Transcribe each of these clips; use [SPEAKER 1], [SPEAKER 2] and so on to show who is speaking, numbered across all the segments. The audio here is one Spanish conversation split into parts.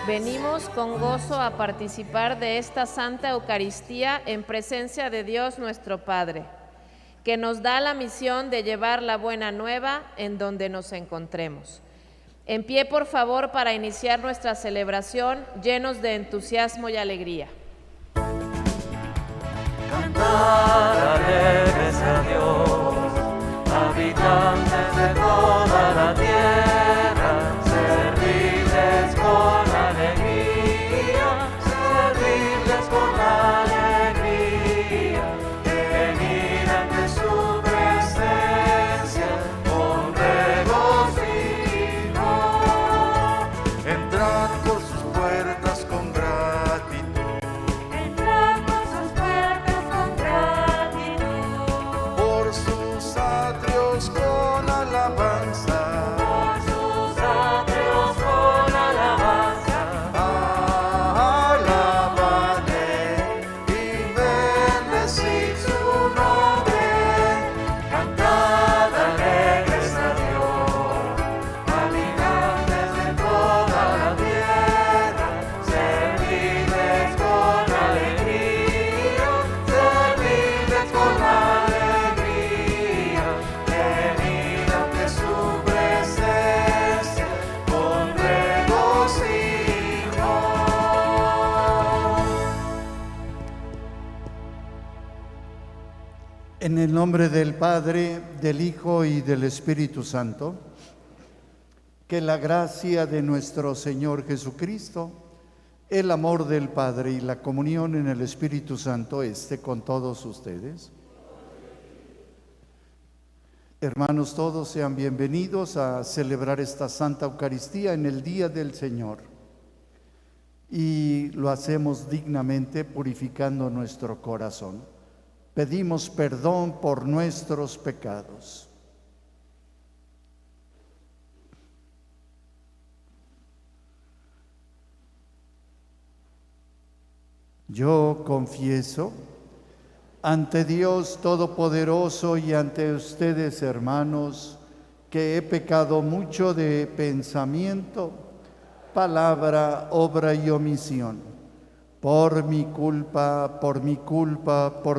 [SPEAKER 1] Venimos con gozo a participar de esta Santa Eucaristía en presencia de Dios nuestro Padre, que nos da la misión de llevar la buena nueva en donde nos encontremos. En pie, por favor, para iniciar nuestra celebración, llenos de entusiasmo y alegría.
[SPEAKER 2] Cantar alegres a Dios, habitantes de toda la tierra, servirles con alegría, servirles con alegría, venir ante su presencia con regocijo,
[SPEAKER 3] entrar por sus puertas con gratitud,
[SPEAKER 2] entrar por sus puertas con gratitud,
[SPEAKER 3] por sus atrios con alabanza.
[SPEAKER 2] por sus atrios con alabanza.
[SPEAKER 3] Alabaré y bendecid su nombre,
[SPEAKER 2] Cantad alegres a Dios, habitantes de toda la tierra, servidles con alegría, servidles con alegría, venid ante su presencia con regocijo.
[SPEAKER 4] En el nombre del Padre, del Hijo y del Espíritu Santo, que la gracia de nuestro Señor Jesucristo, el amor del Padre y la comunión en el Espíritu Santo esté con todos ustedes. Hermanos, todos sean bienvenidos a celebrar esta Santa Eucaristía en el Día del Señor. Y lo hacemos dignamente purificando nuestro corazón. Pedimos perdón por nuestros pecados. Yo confieso ante Dios Todopoderoso y ante ustedes, hermanos, que he pecado mucho de pensamiento, palabra, obra y omisión. Por mi culpa, por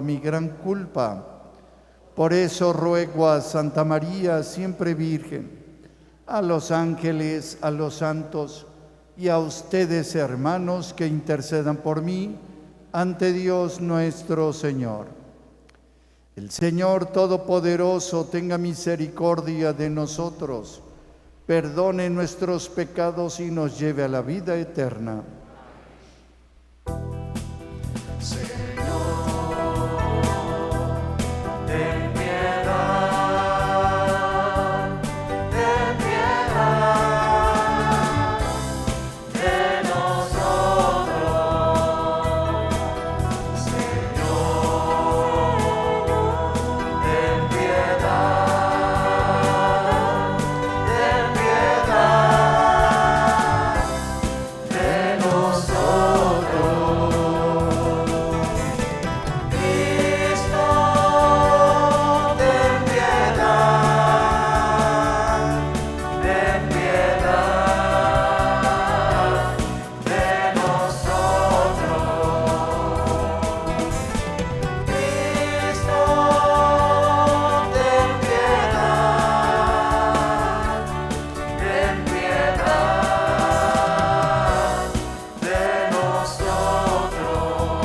[SPEAKER 4] mi gran culpa. Por eso ruego a Santa María, siempre Virgen, a los ángeles, a los santos y a ustedes, hermanos, que intercedan por mí ante Dios nuestro Señor. El Señor Todopoderoso tenga misericordia de nosotros, perdone nuestros pecados y nos lleve a la vida eterna.
[SPEAKER 2] Ten piedad de nosotros, Señor. Ten piedad de nosotros. Cristo, ten piedad de nosotros. Cristo, ten piedad de nosotros.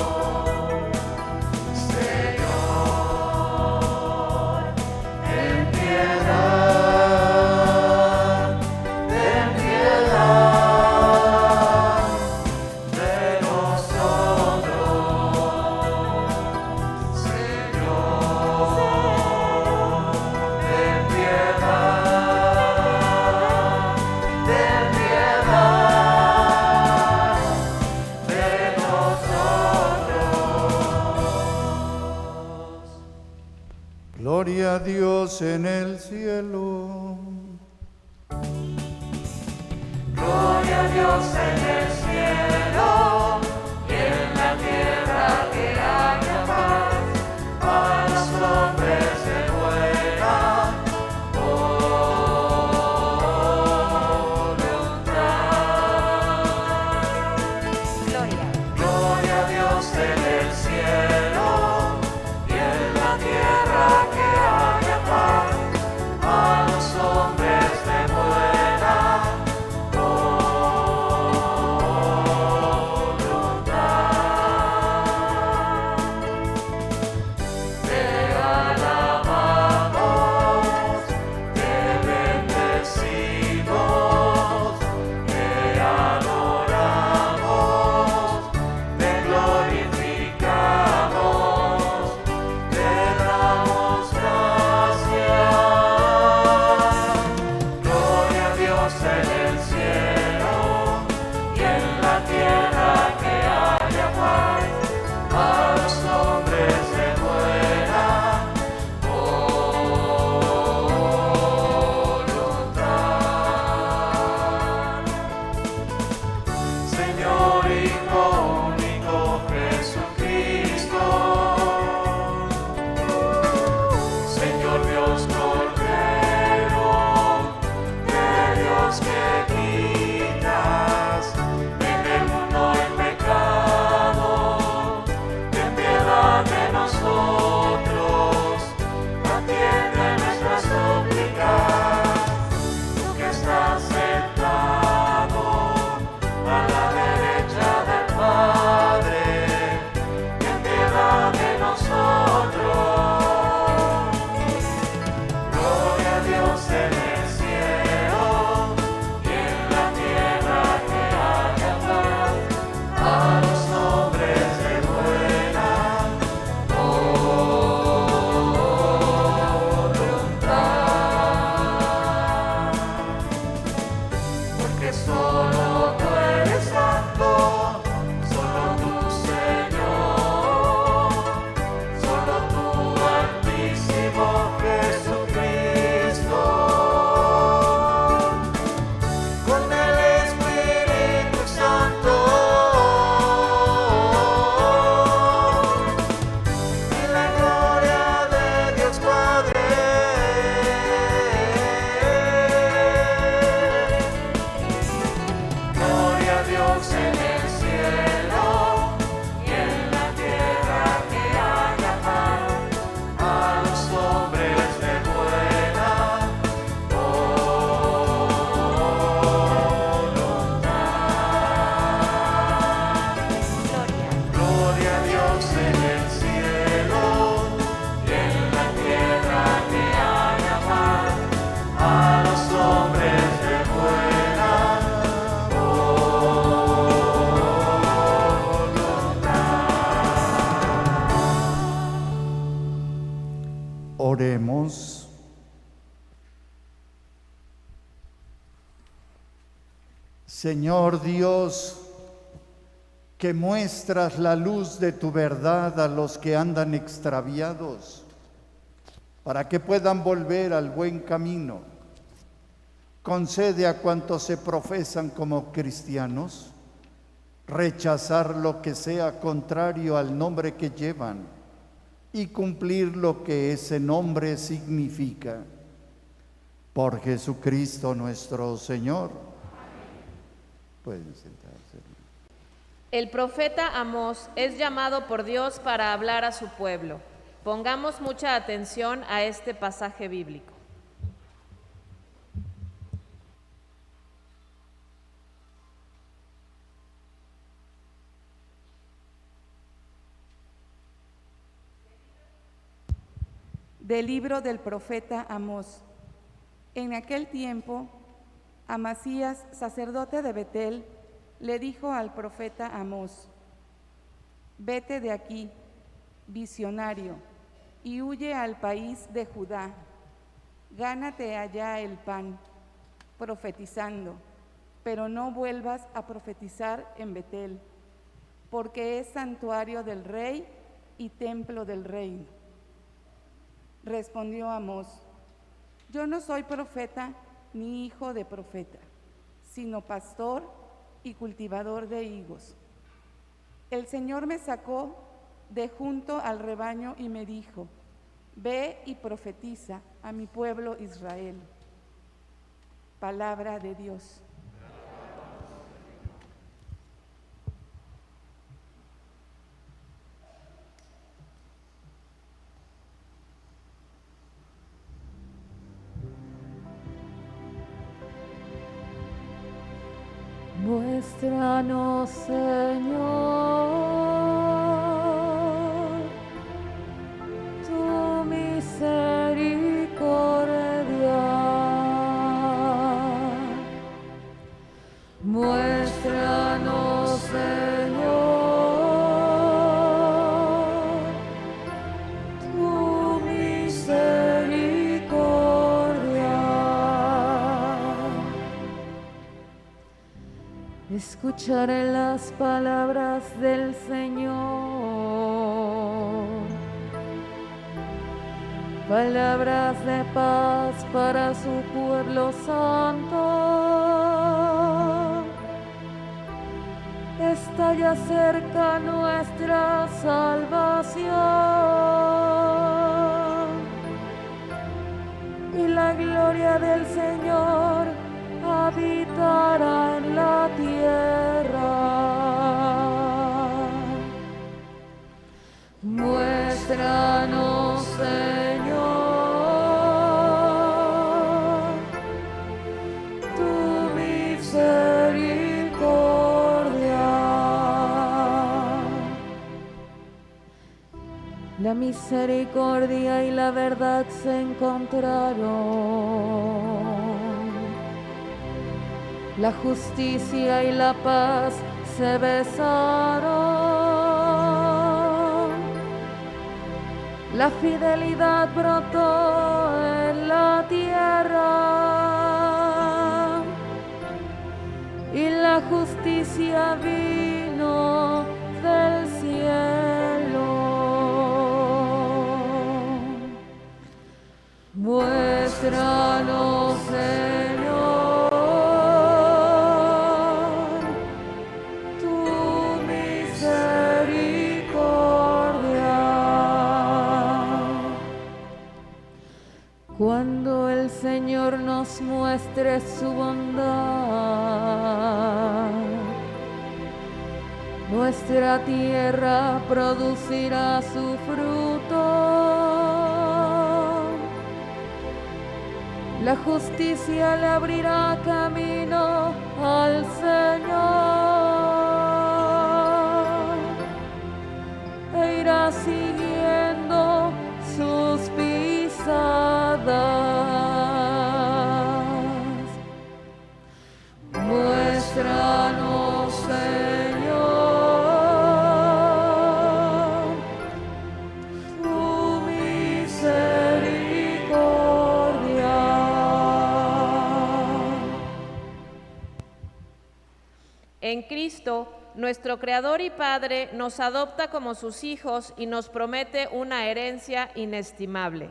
[SPEAKER 2] Señor, ten piedad de nosotros. Señor, ten piedad de nosotros.
[SPEAKER 4] Gloria a Dios en el cielo.
[SPEAKER 2] Gloria a Dios en el cielo y en la tierra que haya paz a los hombres de buena voluntad.
[SPEAKER 4] Oremos. Señor Dios, que muestras la luz de tu verdad a los que andan extraviados, para que puedan volver al buen camino, concede a cuantos se profesan como cristianos rechazar lo que sea contrario al nombre que llevan y cumplir lo que ese nombre significa. Por Jesucristo nuestro Señor. Pueden sentarse.
[SPEAKER 1] El profeta Amós es llamado por Dios para hablar a su pueblo. Pongamos mucha atención a este pasaje bíblico.
[SPEAKER 5] Del libro del profeta Amós. En aquel tiempo, Amasías, sacerdote de Betel, le dijo al profeta Amós: vete de aquí, visionario, y huye al país de Judá. Gánate allá el pan, profetizando, pero no vuelvas a profetizar en Betel, porque es santuario del rey y templo del reino. Respondió Amós: yo no soy profeta ni hijo de profeta, sino pastor y cultivador de higos. El Señor me sacó de junto al rebaño y me dijo: ve y profetiza a mi pueblo Israel. Palabra de Dios.
[SPEAKER 6] Muéstranos, Señor, tu misericordia. Muéstranos, Señor, tu misericordia. Escucharé las palabras del Señor, palabras de paz para su pueblo santo. Está ya cerca nuestra salvación y la gloria del Señor habitará en la tierra. Muéstranos, Señor, tu misericordia. La misericordia y la verdad se encontraron. La justicia y la paz se besaron. La fidelidad brotó en la tierra y la justicia vino del cielo. Muéstranos, Señor, cuando el Señor nos muestre su bondad, nuestra tierra producirá su fruto. La justicia le abrirá camino al Señor e irá siguiendo sus pisadas. Muéstranos, Señor, tu misericordia.
[SPEAKER 1] Cristo, nuestro Creador y Padre, nos adopta como sus hijos y nos promete una herencia inestimable.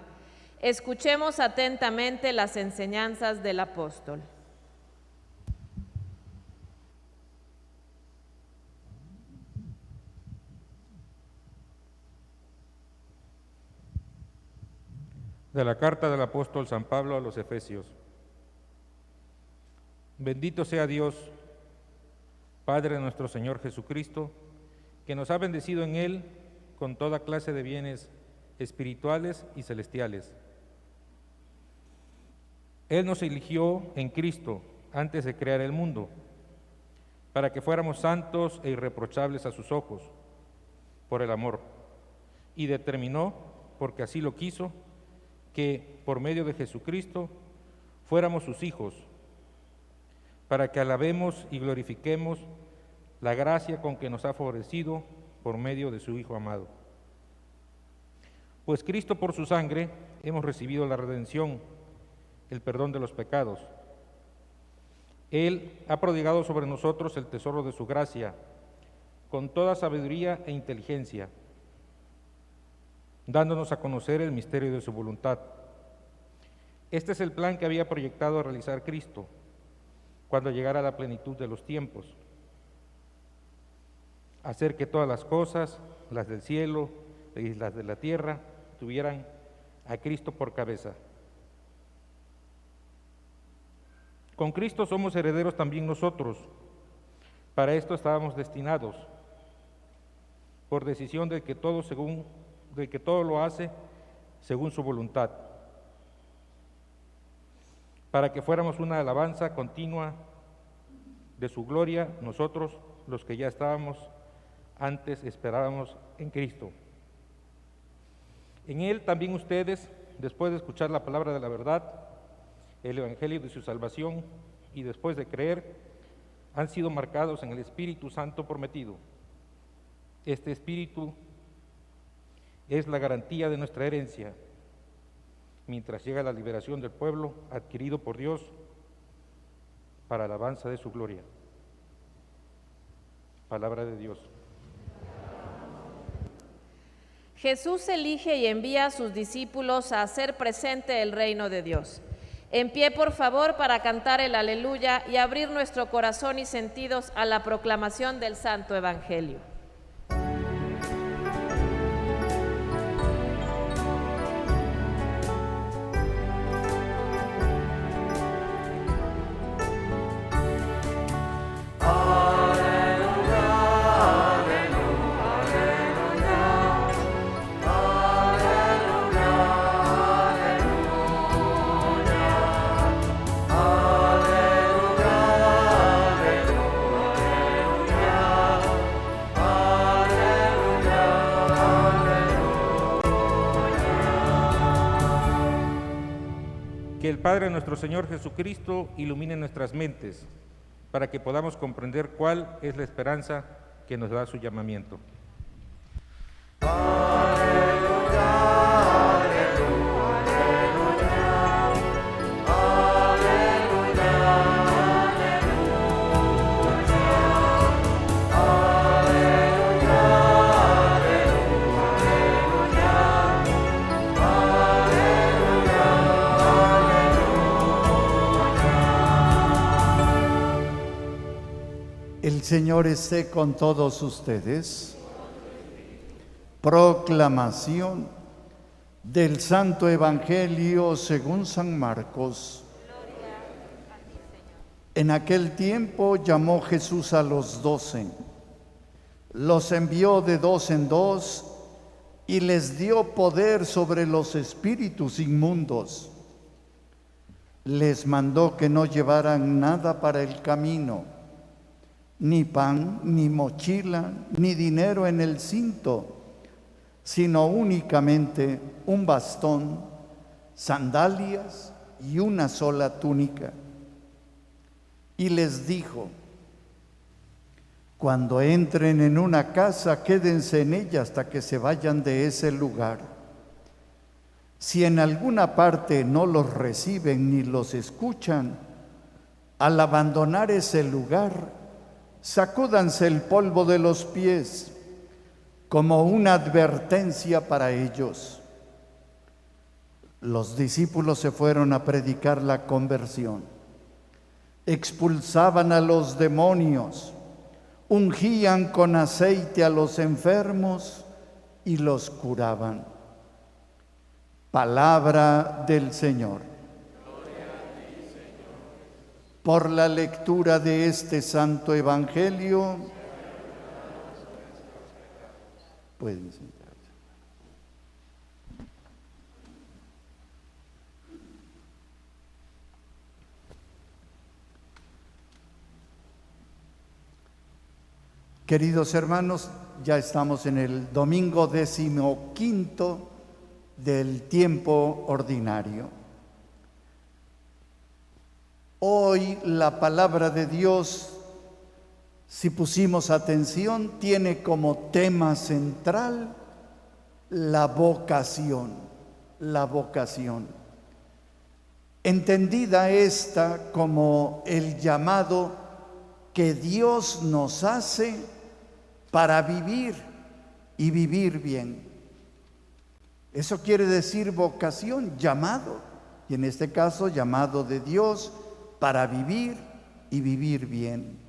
[SPEAKER 1] Escuchemos atentamente las enseñanzas del apóstol.
[SPEAKER 7] De la carta del apóstol San Pablo a los Efesios. Bendito sea Dios, Padre de nuestro Señor Jesucristo, que nos ha bendecido en Él con toda clase de bienes espirituales y celestiales. Él nos eligió en Cristo antes de crear el mundo, para que fuéramos santos e irreprochables a sus ojos, por el amor, y determinó, porque así lo quiso, que por medio de Jesucristo fuéramos sus hijos, para que alabemos y glorifiquemos la gracia con que nos ha favorecido por medio de su Hijo amado. Pues Cristo por su sangre hemos recibido la redención, el perdón de los pecados. Él ha prodigado sobre nosotros el tesoro de su gracia, con toda sabiduría e inteligencia, dándonos a conocer el misterio de su voluntad. Este es el plan que había proyectado realizar Cristo cuando llegara la plenitud de los tiempos, hacer que todas las cosas, las del cielo y las de la tierra, tuvieran a Cristo por cabeza. Con Cristo somos herederos también nosotros. Para esto estábamos destinados, por decisión del que todo lo hace según su voluntad, para que fuéramos una alabanza continua de su gloria, nosotros, los que ya estábamos antes, esperábamos en Cristo. En Él también ustedes, después de escuchar la palabra de la verdad, el Evangelio de su salvación, y después de creer, han sido marcados en el Espíritu Santo prometido. Este Espíritu es la garantía de nuestra herencia, mientras llega la liberación del pueblo adquirido por Dios para alabanza de su gloria. Palabra de Dios.
[SPEAKER 1] Jesús elige y envía a sus discípulos a hacer presente el reino de Dios. En pie, por favor, para cantar el aleluya y abrir nuestro corazón y sentidos a la proclamación del Santo Evangelio.
[SPEAKER 7] Que el Padre de nuestro Señor Jesucristo ilumine nuestras mentes para que podamos comprender cuál es la esperanza que nos da su llamamiento.
[SPEAKER 4] El Señor esté con todos ustedes. Proclamación del Santo Evangelio según San Marcos. En aquel tiempo llamó Jesús a los 12, los envió de 2 en 2 y les dio poder sobre los espíritus inmundos. Les mandó que no llevaran nada para el camino, ni pan, ni mochila, ni dinero en el cinto, sino únicamente un bastón, sandalias y una sola túnica. Y les dijo: cuando entren en una casa, quédense en ella hasta que se vayan de ese lugar. Si en alguna parte no los reciben ni los escuchan, al abandonar ese lugar, sacúdanse el polvo de los pies como una advertencia para ellos. Los discípulos se fueron a predicar la conversión. Expulsaban a los demonios, ungían con aceite a los enfermos y los curaban. Palabra del Señor. Por la lectura de este santo evangelio, pueden sentarse. Queridos hermanos, ya estamos en el domingo 15º del tiempo ordinario. Hoy la palabra de Dios, si pusimos atención, tiene como tema central la vocación, la vocación. Entendida esta como el llamado que Dios nos hace para vivir y vivir bien. Eso quiere decir vocación, llamado, y en este caso llamado de Dios para vivir y vivir bien.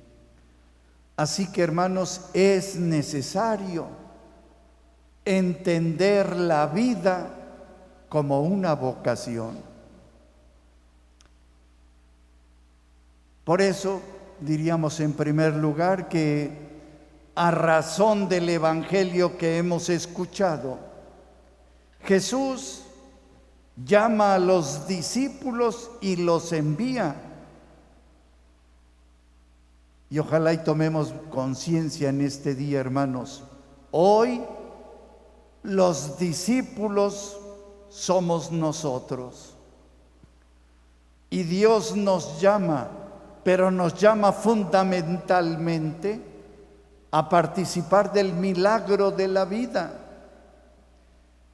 [SPEAKER 4] Así que, hermanos, es necesario entender la vida como una vocación. Por eso diríamos en primer lugar que a razón del evangelio que hemos escuchado, Jesús llama a los discípulos y los envía. Y ojalá y tomemos conciencia en este día, hermanos. Hoy los discípulos somos nosotros. Y Dios nos llama, pero nos llama fundamentalmente a participar del milagro de la vida.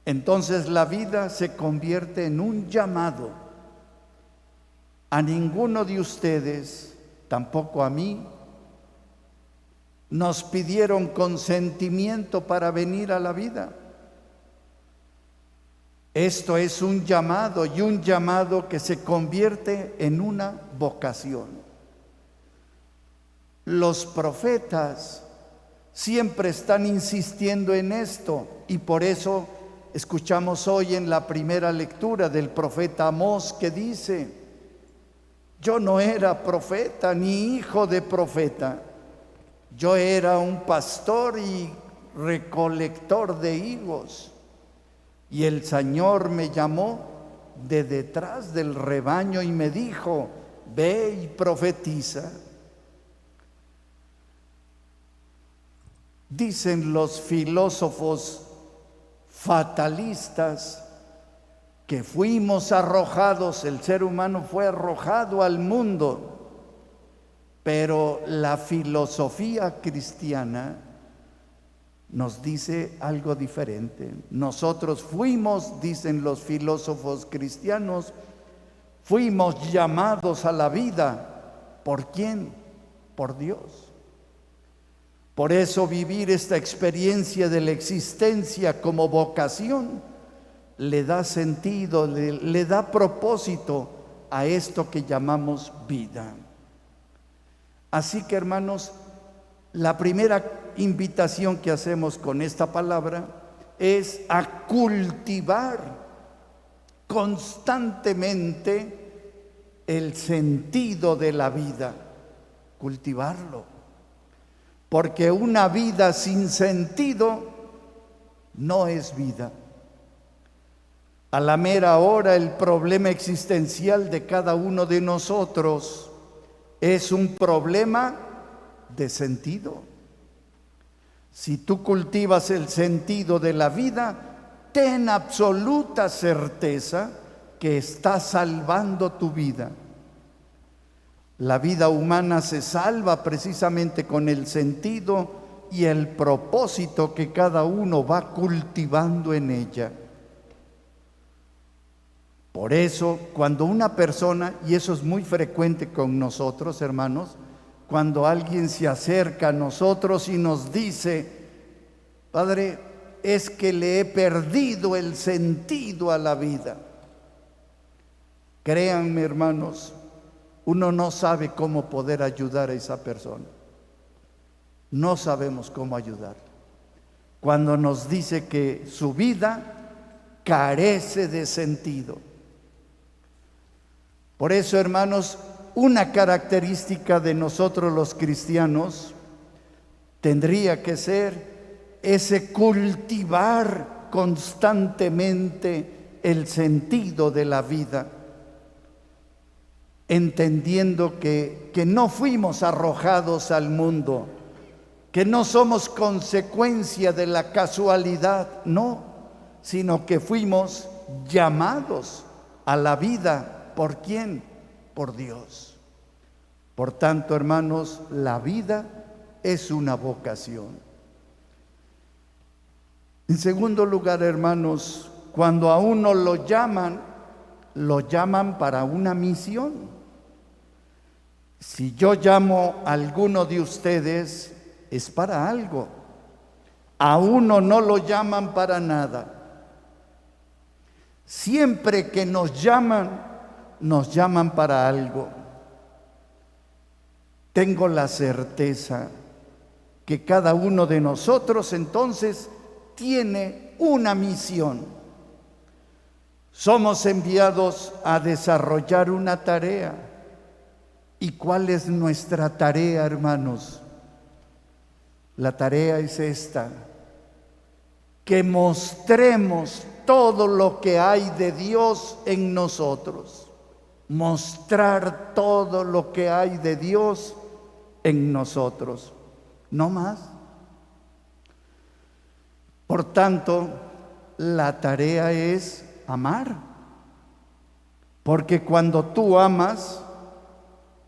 [SPEAKER 4] Entonces la vida se convierte en un llamado. A ninguno de ustedes, tampoco a mí, nos pidieron consentimiento para venir a la vida. Esto es un llamado, y un llamado que se convierte en una vocación. Los profetas siempre están insistiendo en esto, y por eso escuchamos hoy en la primera lectura del profeta Amós que dice: yo no era profeta ni hijo de profeta, yo era un pastor y recolector de higos, y el Señor me llamó de detrás del rebaño y me dijo: ve y profetiza. Dicen los filósofos fatalistas que fuimos arrojados, el ser humano fue arrojado al mundo, pero la filosofía cristiana nos dice algo diferente. Nosotros fuimos, dicen los filósofos cristianos, fuimos llamados a la vida. ¿Por quién? Por Dios. Por eso vivir esta experiencia de la existencia como vocación le da sentido, le da propósito a esto que llamamos vida. Así que, hermanos, la primera invitación que hacemos con esta palabra es a cultivar constantemente el sentido de la vida, cultivarlo. Porque una vida sin sentido no es vida. A la mera hora, el problema existencial de cada uno de nosotros es un problema de sentido. Si tú cultivas el sentido de la vida, ten absoluta certeza que estás salvando tu vida. La vida humana se salva precisamente con el sentido y el propósito que cada uno va cultivando en ella. Por eso, cuando una persona, y eso es muy frecuente con nosotros, hermanos, cuando alguien se acerca a nosotros y nos dice: Padre, es que le he perdido el sentido a la vida. Créanme, hermanos, uno no sabe cómo poder ayudar a esa persona. No sabemos cómo ayudar. Cuando nos dice que su vida carece de sentido. Por eso, hermanos, una característica de nosotros los cristianos tendría que ser ese cultivar constantemente el sentido de la vida, entendiendo que no fuimos arrojados al mundo, que no somos consecuencia de la casualidad, no, sino que fuimos llamados a la vida. ¿Por quién? Por Dios. Por tanto, hermanos, la vida es una vocación. En segundo lugar, hermanos, cuando a uno lo llaman para una misión. Si yo llamo a alguno de ustedes, es para algo. A uno no lo llaman para nada. Siempre que nos llaman para algo. Tengo la certeza que cada uno de nosotros entonces tiene una misión. Somos enviados a desarrollar una tarea. ¿Y cuál es nuestra tarea, hermanos? La tarea es esta: que mostremos todo lo que hay de Dios en nosotros. Mostrar todo lo que hay de Dios en nosotros, no más. Por tanto, la tarea es amar, porque cuando tú amas,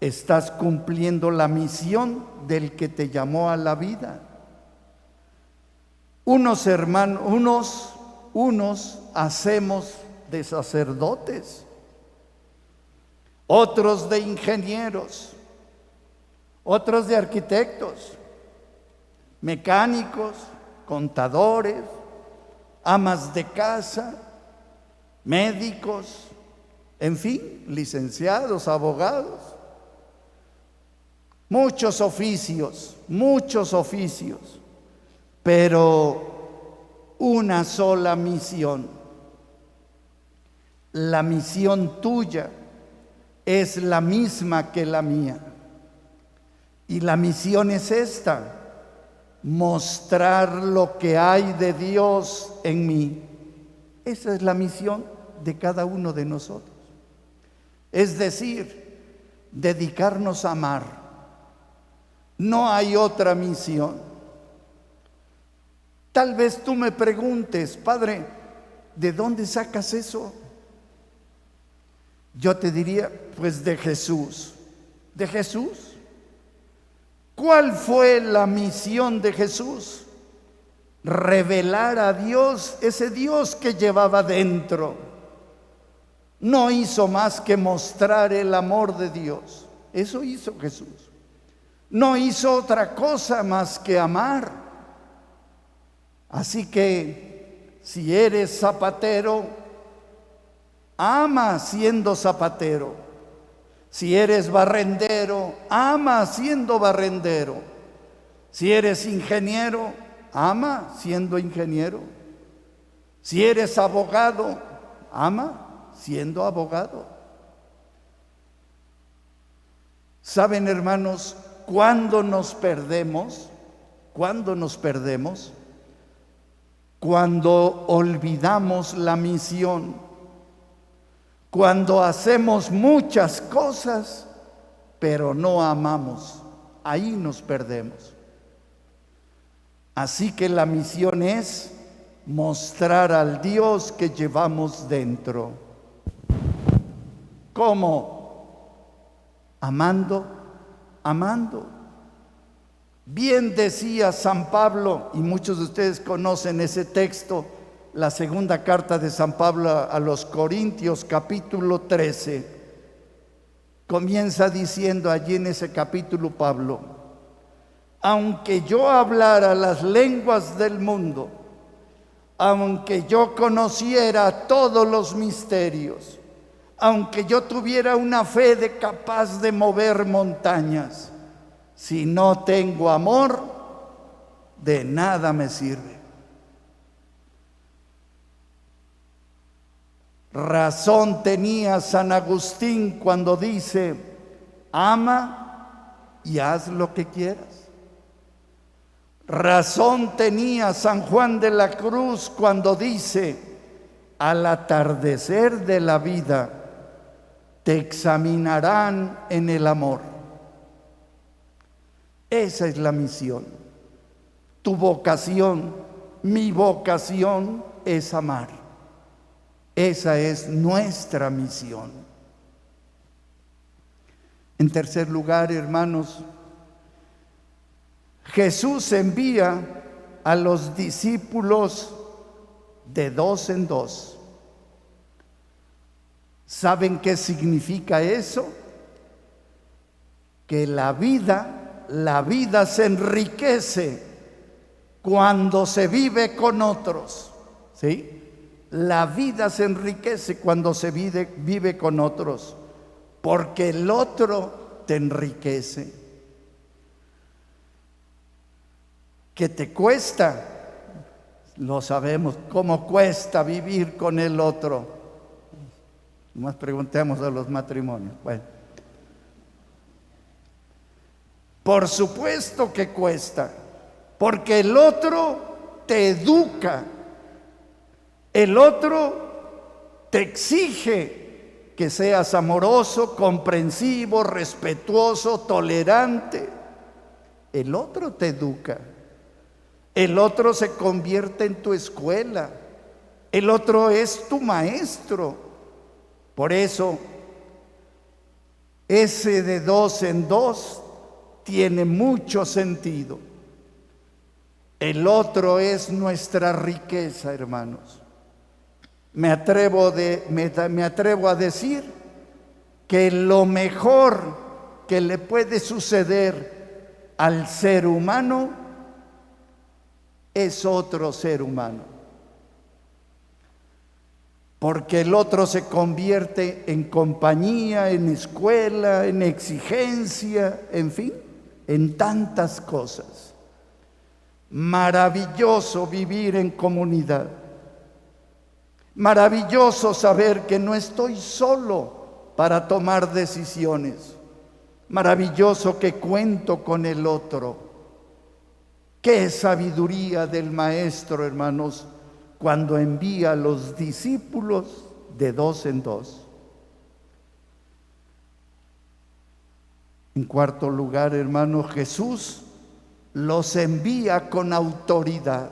[SPEAKER 4] estás cumpliendo la misión del que te llamó a la vida. Unos hermanos, unos hacemos de sacerdotes, otros de ingenieros, otros de arquitectos, mecánicos, contadores, amas de casa, médicos, en fin, licenciados, abogados. Muchos oficios, pero una sola misión. La misión tuya es la misma que la mía. Y la misión es esta: mostrar lo que hay de Dios en mí. Esa es la misión de cada uno de nosotros. Es decir, dedicarnos a amar. No hay otra misión. Tal vez tú me preguntes: Padre, ¿de dónde sacas eso? Yo te diría, pues de Jesús. ¿De Jesús? ¿Cuál fue la misión de Jesús? Revelar a Dios, ese Dios que llevaba dentro. No hizo más que mostrar el amor de Dios. Eso hizo Jesús. No hizo otra cosa más que amar. Así que si eres zapatero, ama siendo zapatero. Si eres barrendero, ama siendo barrendero. Si eres ingeniero, ama siendo ingeniero. Si eres abogado, ama siendo abogado. ¿Saben, hermanos, cuándo nos perdemos? ¿Cuándo nos perdemos? Cuando olvidamos la misión. Cuando hacemos muchas cosas, pero no amamos. Ahí nos perdemos. Así que la misión es mostrar al Dios que llevamos dentro. ¿Cómo? Amando. Bien decía San Pablo, y muchos de ustedes conocen ese texto, la segunda carta de San Pablo a los Corintios, capítulo 13. Comienza diciendo allí en ese capítulo Pablo: aunque yo hablara las lenguas del mundo, aunque yo conociera todos los misterios, aunque yo tuviera una fe capaz de mover montañas, si no tengo amor, de nada me sirve. Razón tenía San Agustín cuando dice: ama y haz lo que quieras. Razón tenía San Juan de la Cruz cuando dice: al atardecer de la vida te examinarán en el amor. Esa es la misión. Tu vocación, mi vocación es amar. Esa es nuestra misión. En tercer lugar, hermanos, Jesús envía a los discípulos de dos en dos. ¿Saben qué significa eso? Que la vida se enriquece cuando se vive con otros, ¿sí? La vida se enriquece cuando se vive con otros, porque el otro te enriquece. ¿Qué te cuesta? Lo sabemos, cómo cuesta vivir con el otro. Más preguntemos a los matrimonios. Bueno, por supuesto que cuesta, porque el otro te educa, el otro te exige que seas amoroso, comprensivo, respetuoso, tolerante. El otro te educa. El otro se convierte en tu escuela. El otro es tu maestro. Por eso, ese de dos en dos tiene mucho sentido. El otro es nuestra riqueza, hermanos. Me atrevo a decir que lo mejor que le puede suceder al ser humano es otro ser humano, porque el otro se convierte en compañía, en escuela, en exigencia, en fin, en tantas cosas. Maravilloso vivir en comunidad. Maravilloso saber que no estoy solo para tomar decisiones. Maravilloso que cuento con el otro. Qué sabiduría del Maestro, hermanos, cuando envía a los discípulos de dos en dos. En cuarto lugar, hermanos, Jesús los envía con autoridad.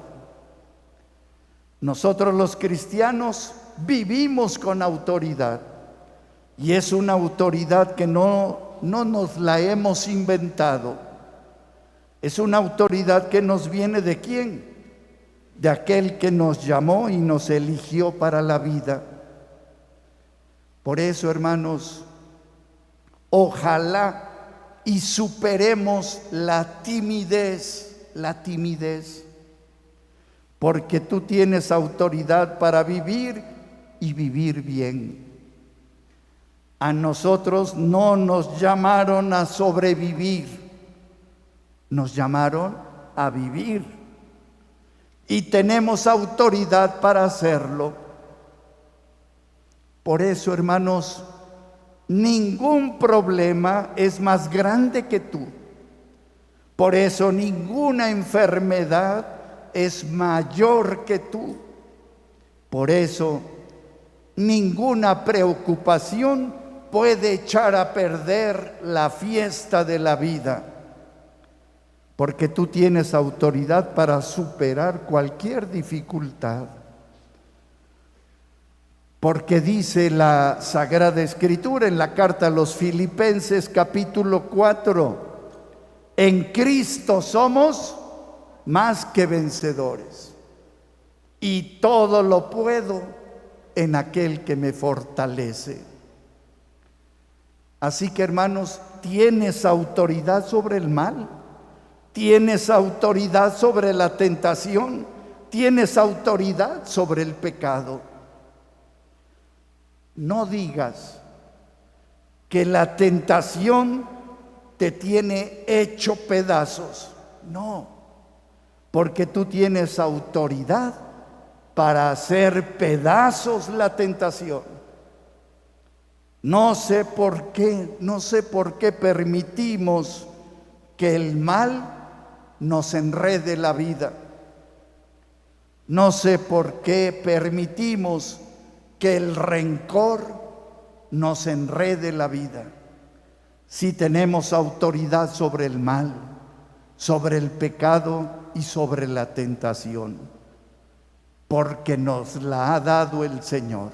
[SPEAKER 4] Nosotros los cristianos vivimos con autoridad, y es una autoridad que no nos la hemos inventado. Es una autoridad que nos viene ¿de quién? De aquel que nos llamó y nos eligió para la vida. Por eso, hermanos, ojalá y superemos la timidez, porque tú tienes autoridad para vivir y vivir bien. A nosotros no nos llamaron a sobrevivir, nos llamaron a vivir, y tenemos autoridad para hacerlo. Por eso, hermanos, ningún problema es más grande que tú. Por eso ninguna enfermedad es mayor que tú. Por eso ninguna preocupación puede echar a perder la fiesta de la vida, porque tú tienes autoridad para superar cualquier dificultad. Porque dice la Sagrada Escritura en la carta a los Filipenses capítulo 4, en Cristo somos más que vencedores, y todo lo puedo en aquel que me fortalece. Así que, hermanos, tienes autoridad sobre el mal, tienes autoridad sobre la tentación, tienes autoridad sobre el pecado. No digas que la tentación te tiene hecho pedazos. No, porque tú tienes autoridad para hacer pedazos la tentación. No sé por qué permitimos que el mal nos enrede la vida. No sé por qué permitimos que el rencor nos enrede la vida. Si tenemos autoridad sobre el mal, sobre el pecado y sobre la tentación, porque nos la ha dado el Señor.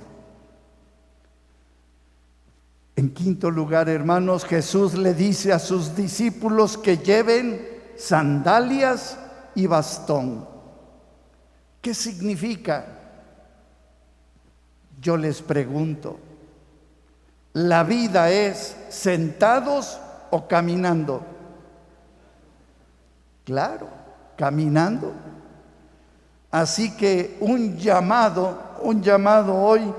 [SPEAKER 4] En quinto lugar, hermanos, Jesús le dice a sus discípulos que lleven sandalias y bastón. ¿Qué significa? Yo les pregunto, ¿la vida es sentados o caminando? Claro, caminando. Así que un llamado hoy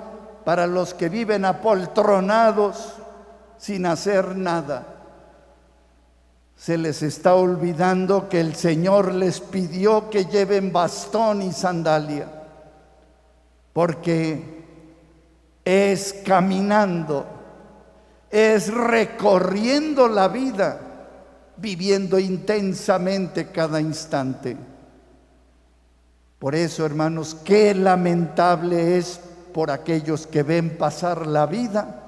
[SPEAKER 4] para los que viven apoltronados sin hacer nada. Se les está olvidando que el Señor les pidió que lleven bastón y sandalia, porque es caminando, es recorriendo la vida, viviendo intensamente cada instante. Por eso, hermanos, qué lamentable es por aquellos que ven pasar la vida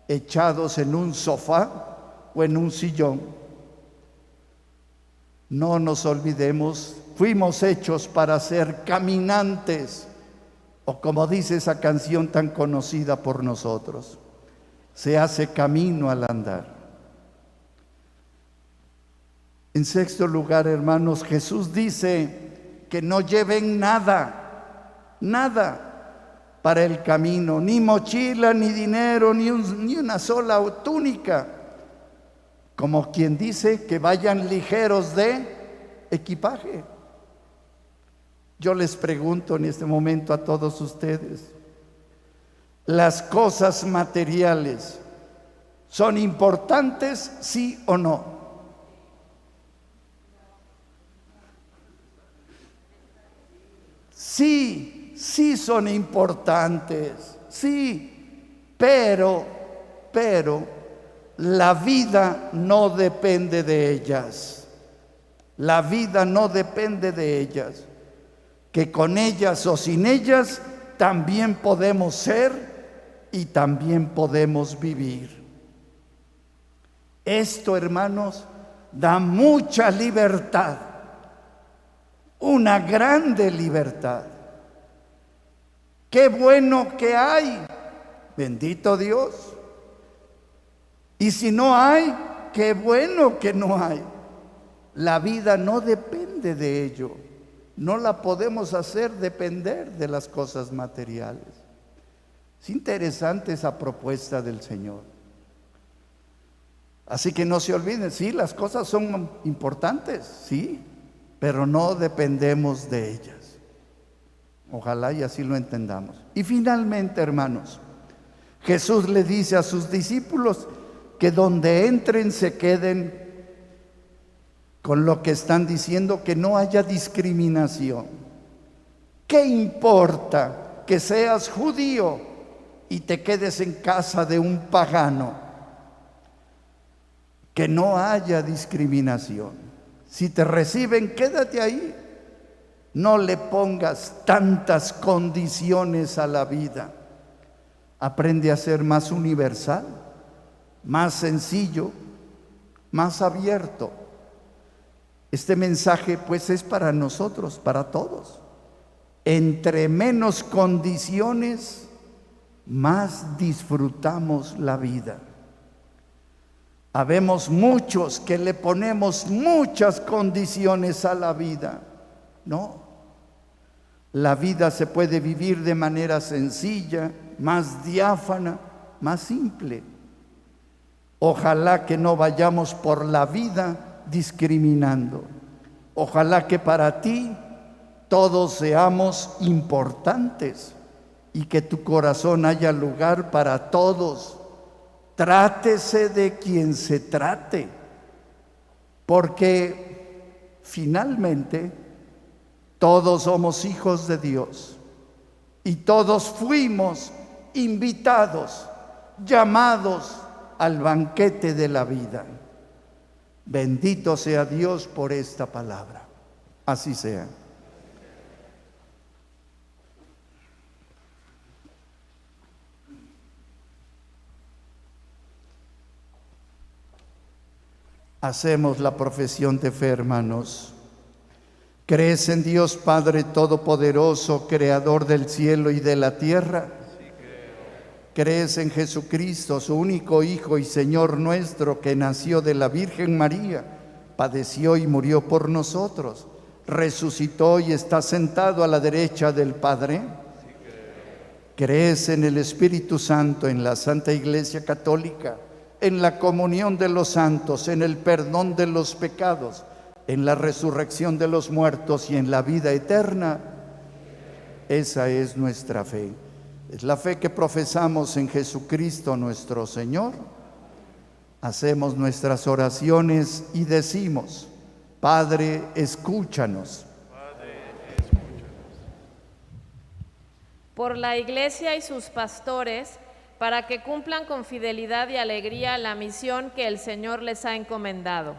[SPEAKER 4] echados en un sofá o en un sillón. No nos olvidemos, fuimos hechos para ser caminantes, o como dice esa canción tan conocida por nosotros, se hace camino al andar. En sexto lugar, hermanos, Jesús dice que no lleven nada para el camino, ni mochila, ni dinero, ni una sola túnica, como quien dice que vayan ligeros de equipaje. Yo les pregunto en este momento a todos ustedes, ¿las cosas materiales son importantes, sí o no? Sí son importantes, sí, pero la vida no depende de ellas. La vida no depende de ellas. Que con ellas o sin ellas también podemos ser y también podemos vivir. Esto, hermanos, da mucha libertad, una grande libertad. Qué bueno que hay, bendito Dios. Y si no hay, qué bueno que no hay. La vida no depende de ello. No la podemos hacer depender de las cosas materiales. Es interesante esa propuesta del Señor. Así que no se olviden, sí, las cosas son importantes, sí, pero no dependemos de ellas. Ojalá y así lo entendamos. Y finalmente, hermanos, Jesús le dice a sus discípulos que donde entren se queden con lo que están diciendo, que no haya discriminación. ¿Qué importa que seas judío y te quedes en casa de un pagano? Que no haya discriminación. Si te reciben, quédate ahí. No le pongas tantas condiciones a la vida. Aprende a ser más universal, más sencillo, más abierto. Este mensaje pues es para nosotros, para todos. Entre menos condiciones, más disfrutamos la vida. Habemos muchos que le ponemos muchas condiciones a la vida. No. La vida se puede vivir de manera sencilla, más diáfana, más simple. Ojalá que no vayamos por la vida discriminando. Ojalá que para ti todos seamos importantes y que tu corazón haya lugar para todos. Trátese de quien se trate, porque finalmente todos somos hijos de Dios y todos fuimos invitados, llamados al banquete de la vida. Bendito sea Dios por esta palabra. Así sea. Hacemos la profesión de fe, hermanos. ¿Crees en Dios Padre Todopoderoso, Creador del cielo y de la tierra?
[SPEAKER 3] Sí, creo.
[SPEAKER 4] ¿Crees en Jesucristo, su único Hijo y Señor nuestro, que nació de la Virgen María, padeció y murió por nosotros, resucitó y está sentado a la derecha del Padre?
[SPEAKER 3] Sí, creo.
[SPEAKER 4] ¿Crees en el Espíritu Santo, en la Santa Iglesia Católica, en la comunión de los santos, en el perdón de los pecados, en la resurrección de los muertos y en la vida eterna? Esa es nuestra fe. Es la fe que profesamos en Jesucristo nuestro Señor. Hacemos nuestras oraciones y decimos: Padre, escúchanos.
[SPEAKER 1] Por la Iglesia y sus pastores, para que cumplan con fidelidad y alegría la misión que el Señor les ha encomendado.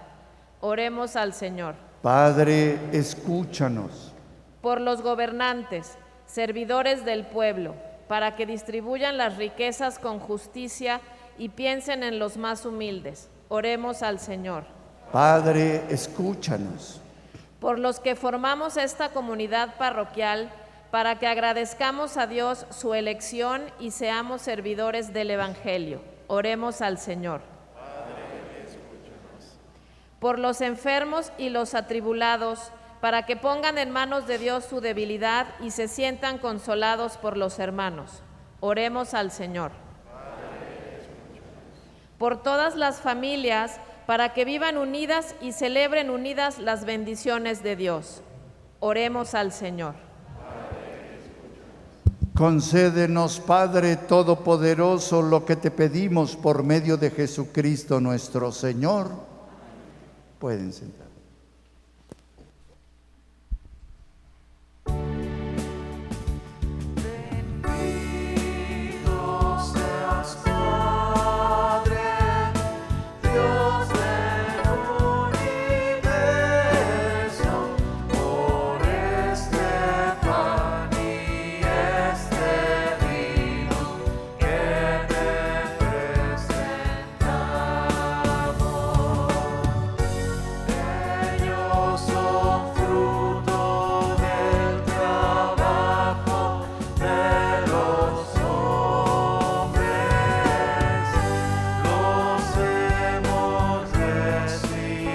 [SPEAKER 1] Oremos al Señor.
[SPEAKER 4] Padre, escúchanos.
[SPEAKER 1] Por los gobernantes, servidores del pueblo, para que distribuyan las riquezas con justicia y piensen en los más humildes. Oremos al Señor.
[SPEAKER 4] Padre, escúchanos.
[SPEAKER 1] Por los que formamos esta comunidad parroquial, para que agradezcamos a Dios su elección y seamos servidores del Evangelio. Oremos al Señor. Por los enfermos y los atribulados, para que pongan en manos de Dios su debilidad y se sientan consolados por los hermanos. Oremos al Señor. Por todas las familias, para que vivan unidas y celebren unidas las bendiciones de Dios. Oremos al Señor.
[SPEAKER 4] Concédenos, Padre Todopoderoso, lo que te pedimos por medio de Jesucristo nuestro Señor. Pueden sentar.
[SPEAKER 2] Bendito seas, Padre, Dios del universo, por este pan y este vino que te presentamos. Ellos son fruto del trabajo de los hombres, los hemos recibido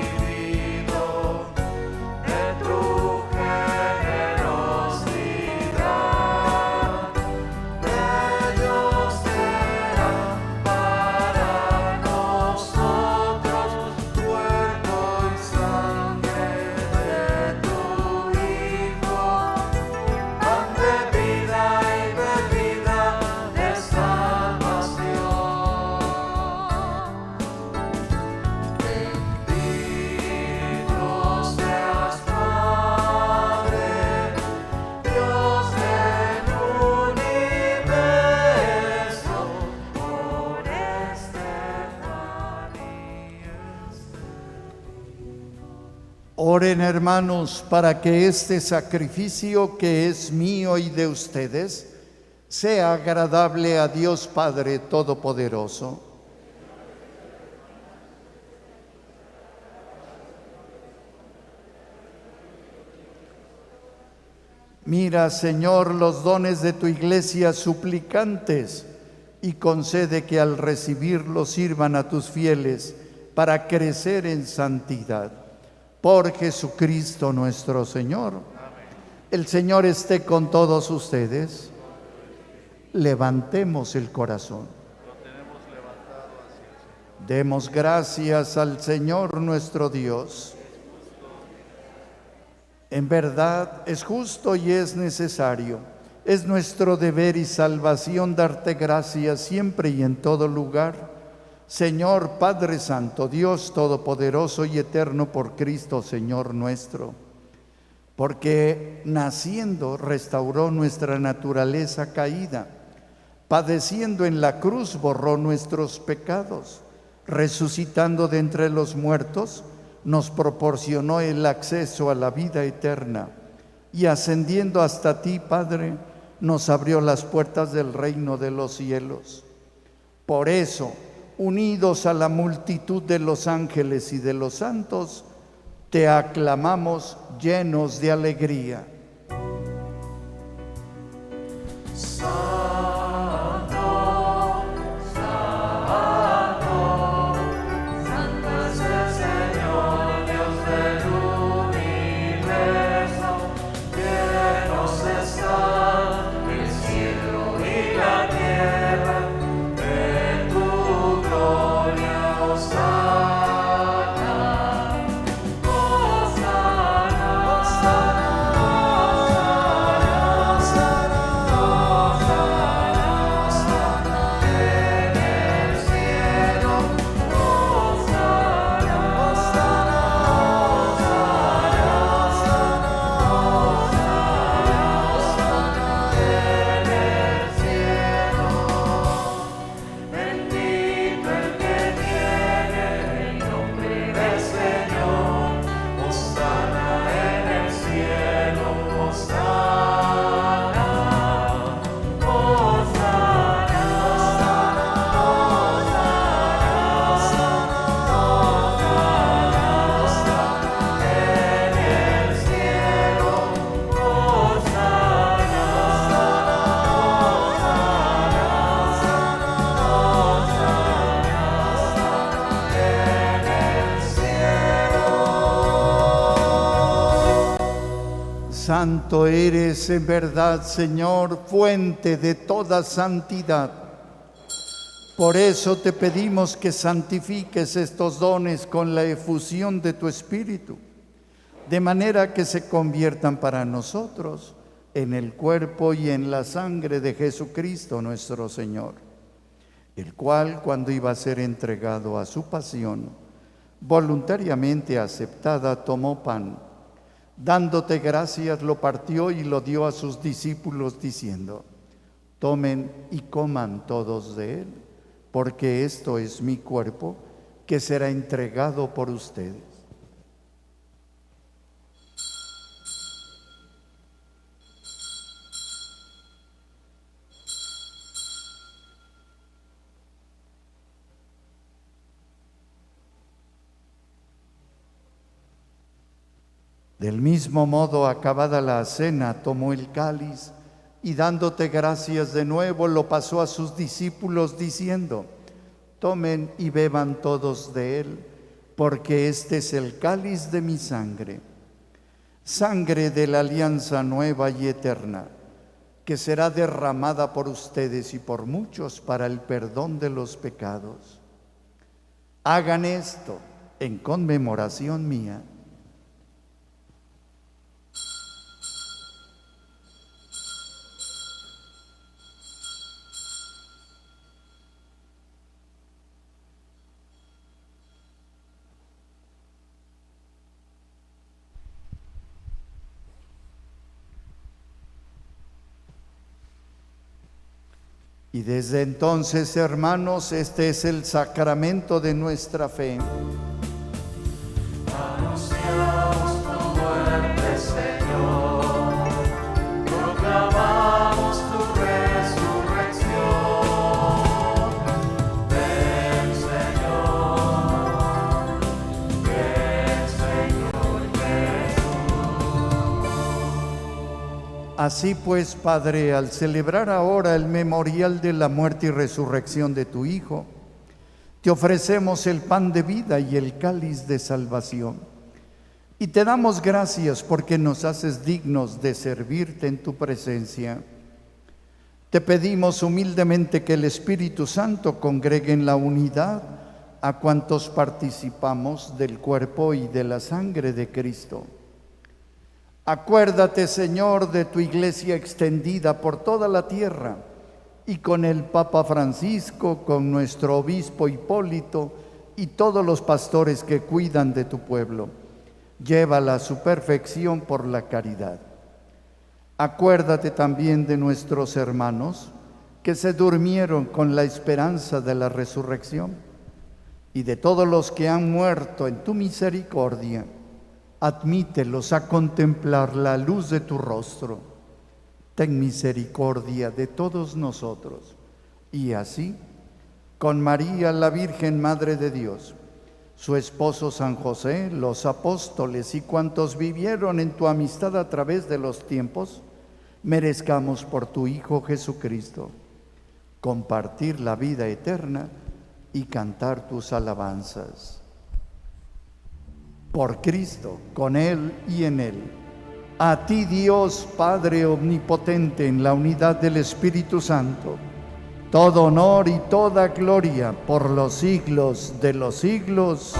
[SPEAKER 2] de tu generosidad. Ellos serán para nosotros cuerpo y sangre de tu Hijo, pan de vida y bebida de salvación. Bendito seas, Padre, Dios del universo, por este pan y este.
[SPEAKER 4] Oren, hermanos, para que este sacrificio que es mío y de ustedes sea agradable a Dios Padre Todopoderoso. Mira, Señor, los dones de tu iglesia suplicantes y concede que al recibirlos sirvan a tus fieles para crecer en santidad. Por Jesucristo nuestro Señor. El Señor esté con todos ustedes. Levantemos el corazón. Demos gracias al Señor nuestro Dios. En verdad es justo y es necesario. Es nuestro deber y salvación darte gracias siempre y en todo lugar. Señor Padre Santo, Dios Todopoderoso y Eterno por Cristo, Señor nuestro. Porque naciendo restauró nuestra naturaleza caída. Padeciendo en la cruz borró nuestros pecados. Resucitando de entre los muertos, nos proporcionó el acceso a la vida eterna. Y ascendiendo hasta ti, Padre, nos abrió las puertas del reino de los cielos. Por eso, unidos a la multitud de los ángeles y de los santos, te aclamamos llenos de alegría. Santo eres en verdad, Señor, fuente de toda santidad. Por eso te pedimos que santifiques estos dones con la efusión de tu Espíritu, de manera que se conviertan para nosotros en el cuerpo y en la sangre de Jesucristo nuestro Señor, el cual, cuando iba a ser entregado a su pasión, voluntariamente aceptada, tomó pan. Dándote gracias, lo partió y lo dio a sus discípulos, diciendo: tomen y coman todos de él, porque esto es mi cuerpo, que será entregado por ustedes. Del mismo modo, acabada la cena, tomó el cáliz y dándote gracias de nuevo, lo pasó a sus discípulos diciendo: tomen y beban todos de él, porque este es el cáliz de mi sangre, sangre de la alianza nueva y eterna, que será derramada por ustedes y por muchos para el perdón de los pecados. Hagan esto en conmemoración mía. Y desde entonces, hermanos, este es el sacramento de nuestra fe.
[SPEAKER 2] Anunciamos tu muerte, Señor, proclamamos tu resurrección. Ven, Señor Jesús.
[SPEAKER 4] Así pues, Padre, al celebrar ahora el memorial de la muerte y resurrección de tu Hijo, te ofrecemos el pan de vida y el cáliz de salvación. Y te damos gracias porque nos haces dignos de servirte en tu presencia. Te pedimos humildemente que el Espíritu Santo congregue en la unidad a cuantos participamos del cuerpo y de la sangre de Cristo. Acuérdate, Señor, de tu iglesia extendida por toda la tierra, y con el Papa Francisco, con nuestro obispo Hipólito y todos los pastores que cuidan de tu pueblo. Llévala a su perfección por la caridad. Acuérdate también de nuestros hermanos que se durmieron con la esperanza de la resurrección, y de todos los que han muerto en tu misericordia. Admítelos a contemplar la luz de tu rostro. Ten misericordia de todos nosotros. Y así, con María, la Virgen Madre de Dios, su esposo San José, los apóstoles y cuantos vivieron en tu amistad a través de los tiempos, merezcamos por tu Hijo Jesucristo compartir la vida eterna y cantar tus alabanzas. Por Cristo, con Él y en Él, a ti, Dios Padre omnipotente, en la unidad del Espíritu Santo, todo honor y toda gloria por los siglos de los siglos.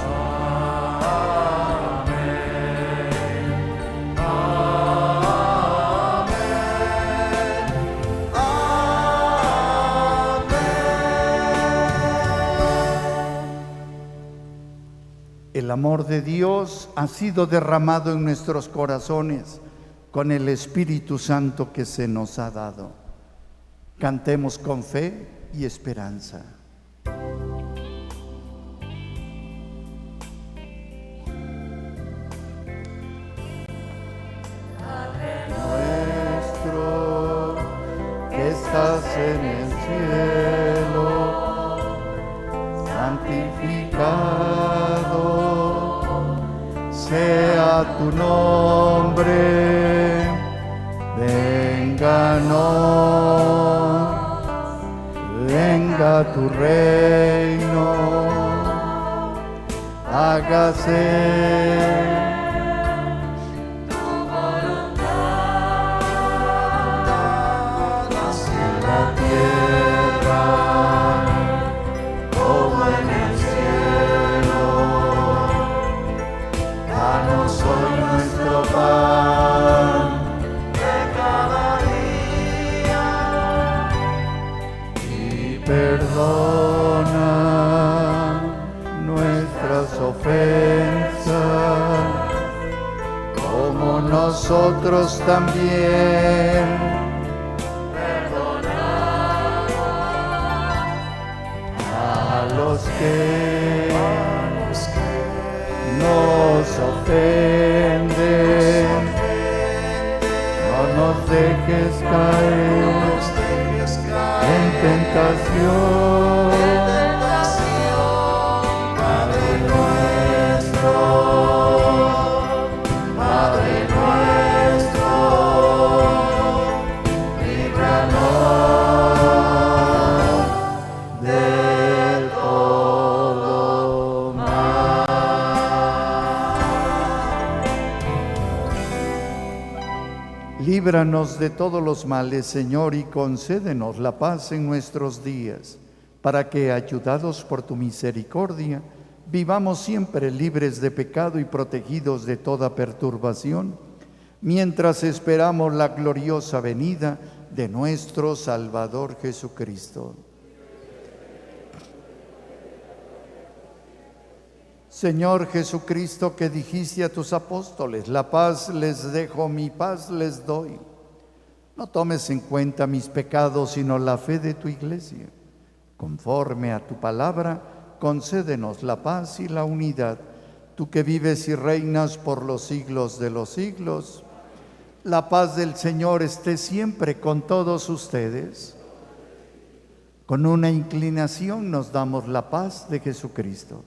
[SPEAKER 4] El amor de Dios ha sido derramado en nuestros corazones con el Espíritu Santo que se nos ha dado. Cantemos con fe y esperanza. Padre nuestro que estás en el cielo, santificado sea tu nombre, venga tu reino, hágase tu voluntad, así en la tierra como en el cielo. Danos hoy nuestro pan de cada día y perdona nuestras ofensas, como nosotros también perdonamos a los que nos ofenden. No nos dejes caer en tentación. Padre nuestro, líbranos de todo mal. Líbranos de todos los males, Señor, y concédenos la paz en nuestros días, para que, ayudados por tu misericordia, vivamos siempre libres de pecado y protegidos de toda perturbación, mientras esperamos la gloriosa venida de nuestro Salvador Jesucristo. Señor Jesucristo, que dijiste a tus apóstoles: la paz les dejo, mi paz les doy. No tomes en cuenta mis pecados, sino la fe de tu iglesia. Conforme a tu palabra, concédenos la paz y la unidad. Tú que vives y reinas por los siglos de los siglos, la paz del Señor esté siempre con todos ustedes. Con una inclinación nos damos la paz de Jesucristo.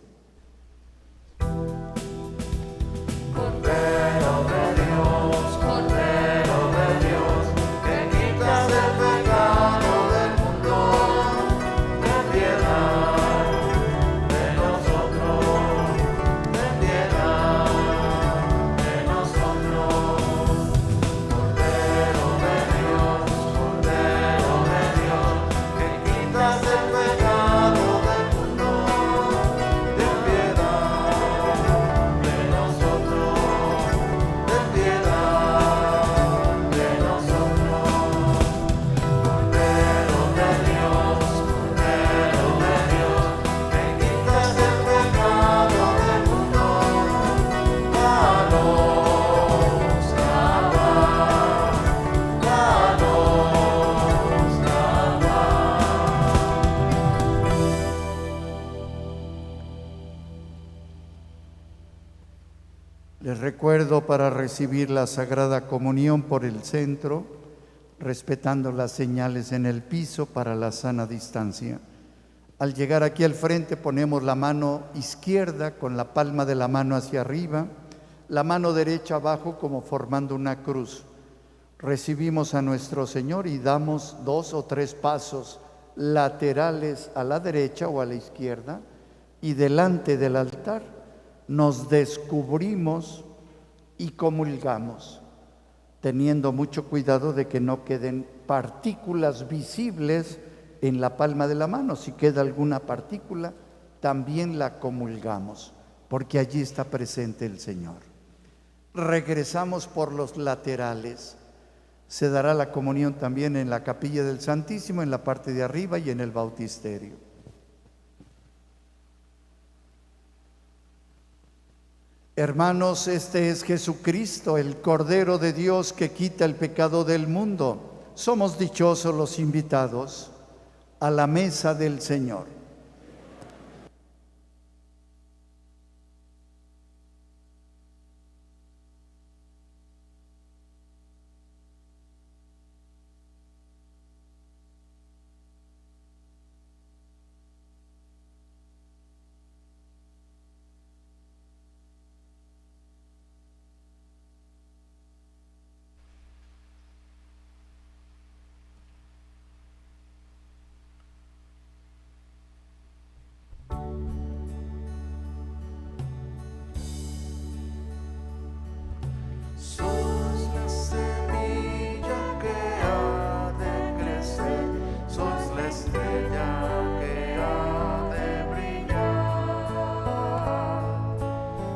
[SPEAKER 4] Les recuerdo para recibir la Sagrada Comunión por el centro, respetando las señales en el piso para la sana distancia. Al llegar aquí al frente ponemos la mano izquierda con la palma de la mano hacia arriba, la mano derecha abajo como formando una cruz. Recibimos a nuestro Señor y damos 2 o 3 pasos laterales a la derecha o a la izquierda, y delante del altar nos descubrimos y comulgamos, teniendo mucho cuidado de que no queden partículas visibles en la palma de la mano. Si queda alguna partícula, también la comulgamos, porque allí está presente el Señor. Regresamos por los laterales. Se dará la comunión también en la capilla del Santísimo, en la parte de arriba y en el bautisterio. Hermanos, este es Jesucristo, el Cordero de Dios que quita el pecado del mundo. Somos dichosos los invitados a la mesa del Señor.
[SPEAKER 3] Sos la semilla que ha de crecer, sos la estrella que ha de brillar.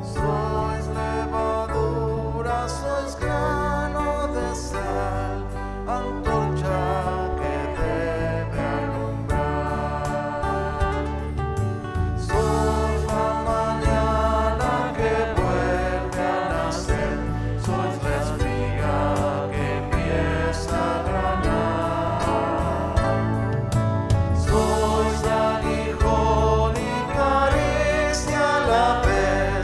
[SPEAKER 3] Sois levadura, sois grano de sal, antorcha que debe alumbrar. Sois la mañana que vuelve a nacer, sois la espiga que empieza a granar. Sois aguijón y caricia a la vez,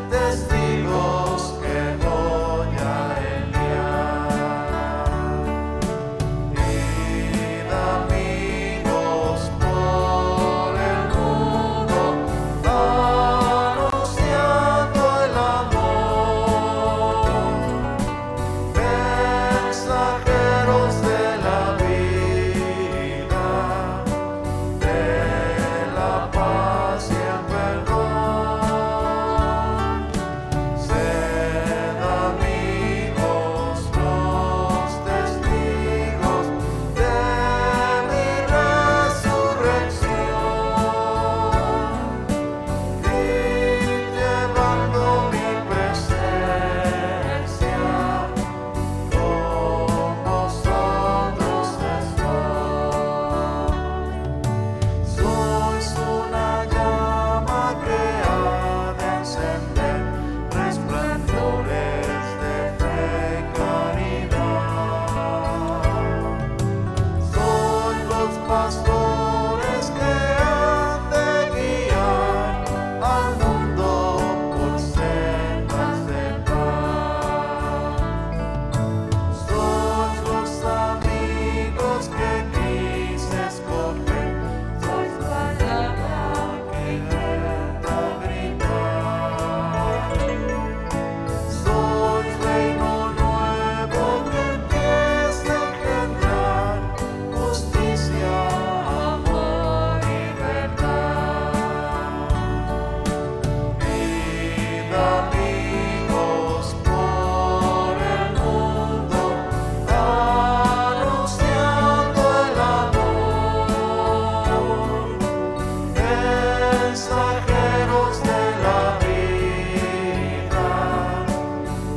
[SPEAKER 3] testigos que voy a enviar. Id amigos por el mundo, anunciando el amor, mensajeros de la vida, de la paz y el perdón. Sed amigos los testigos de mi resurrección, y llevando mi presencia, con vosotros estoy. Sois una llama que ha de encender resplandores de fe y caridad. Sois los pastores que han de guiar al mundo por sendas de paz. Sois los amigos que quise escoger, sois la llama que grita a gritar. Sois reino nuevo que empieza a engendrar justicia, amor y verdad. Id amigos por el mundo, anunciando el amor, mensajeros de la vida,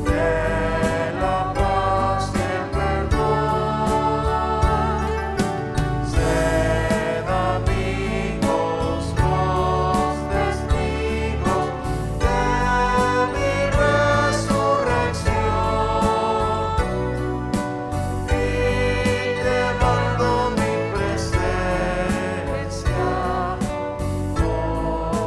[SPEAKER 3] de la paz y el perdón. Sed amigos los testigos de mi resurrección, y llevando mi presencia, con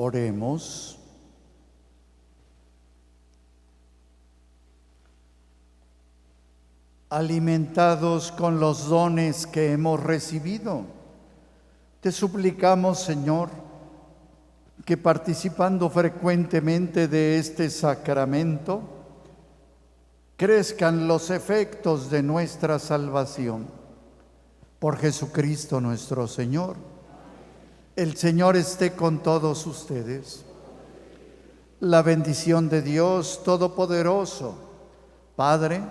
[SPEAKER 4] Oremos. Alimentados con los dones que hemos recibido, te suplicamos, Señor, que participando frecuentemente de este sacramento, crezcan los efectos de nuestra salvación. Por Jesucristo nuestro Señor. El Señor esté con todos ustedes. La bendición de Dios Todopoderoso, Padre,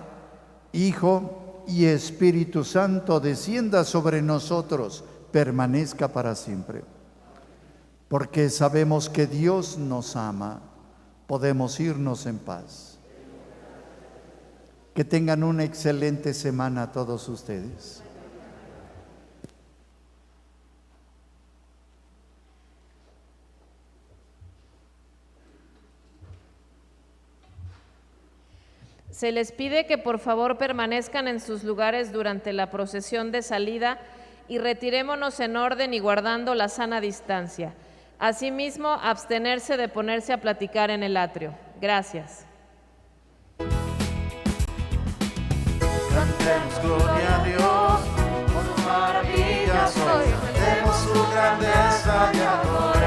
[SPEAKER 4] Hijo y Espíritu Santo, descienda sobre nosotros, permanezca para siempre. Porque sabemos que Dios nos ama, podemos irnos en paz. Que tengan una excelente semana todos ustedes.
[SPEAKER 1] Se les pide que por favor permanezcan en sus lugares durante la procesión de salida y retirémonos en orden y guardando la sana distancia. Asimismo, abstenerse de ponerse a platicar en el atrio. Gracias.
[SPEAKER 3] Cantemos gloria a Dios, por sus maravillas hoy, cantemos su grandeza y amor.